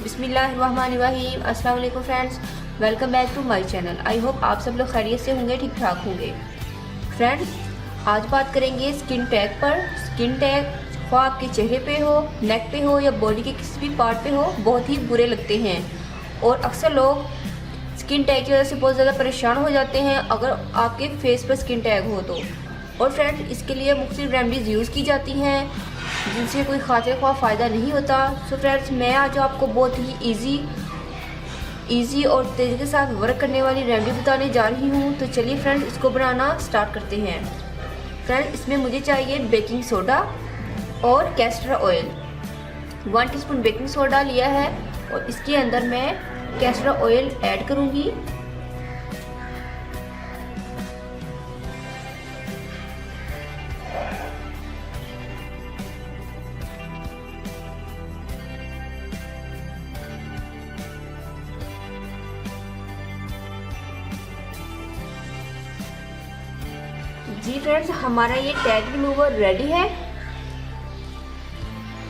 बिस्मिल्लाहिर्रहमानिर्रहीम। अस्सलाम वालेकुम friends, welcome back to my channel. I hope आप सब लोग खैरियत से होंगे, ठीक ठाक होंगे। फ्रेंड्स, आज बात करेंगे स्किन टैग पर। स्किन टैग ख्वाह आपके चेहरे पे हो, नेक पे हो या बॉडी के किसी भी पार्ट पे हो, बहुत ही बुरे लगते हैं और अक्सर लोग स्किन टैग की वजह से बहुत ज़्यादा परेशान हो जाते हैं अगर आपके फेस पर स्किन टैग हो तो। और फ्रेंड्स, इसके लिए मुख्तलिफ रेमेडीज़ यूज़ की जाती हैं जिनसे कोई खातिर ख्वाह फ़ायदा नहीं होता। सो फ्रेंड्स, मैं आज आपको बहुत ही इजी और तेज़ी के साथ वर्क करने वाली रेमेडी बताने जा रही हूँ। तो चलिए फ्रेंड्स, इसको बनाना स्टार्ट करते हैं। फ्रेंड्स, इसमें मुझे चाहिए बेकिंग सोडा और castor oil. 1 teaspoon baking soda लिया है और इसके अंदर मैं कैस्टर ऑयल ऐड करूँगी। जी फ्रेंड्स, हमारा ये टैग रिमूवर रेडी है।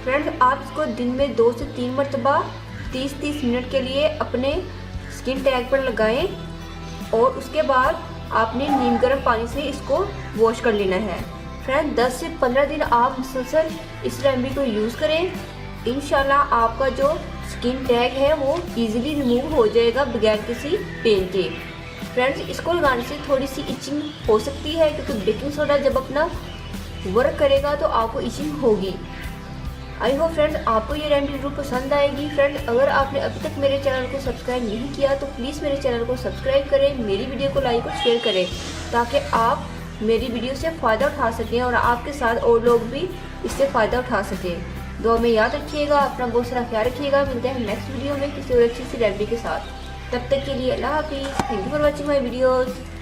फ्रेंड्स, आप इसको दिन में 2 से 3 मरतबा 30-30 मिनट के लिए अपने स्किन टैग पर लगाएं और उसके बाद आपने नीम गर्म पानी से इसको वॉश कर लेना है। फ्रेंड्स, 10 से 15 दिन आप मुसलसल इस रेमेडी को यूज़ करें। इंशाल्लाह आपका जो स्किन टैग है वो इजीली रिमूव हो जाएगा बगैर किसी पेन के। फ्रेंड्स, इसको लगाने से थोड़ी सी इचिंग हो सकती है क्योंकि बेकिंग सोडा जब अपना वर्क करेगा तो आपको इचिंग होगी। आई होप फ्रेंड्स आपको ये रेमेडी जरूर पसंद आएगी। फ्रेंड्स, अगर आपने अभी तक मेरे चैनल को सब्सक्राइब नहीं किया तो प्लीज़ मेरे चैनल को सब्सक्राइब करें, मेरी वीडियो को लाइक और शेयर करें ताकि आप मेरी वीडियो से फ़ायदा उठा सकें और आपके साथ और लोग भी इससे फ़ायदा उठा सकें। दुआ में याद रखिएगा, अपना बहुत सारा ख्याल रखिएगा। मिलते हैं नेक्स्ट वीडियो में किसी और अच्छी सी रेमेडी के साथ। तब तक के लिए अल्लाह हाफिज़। Thank you for watching my videos.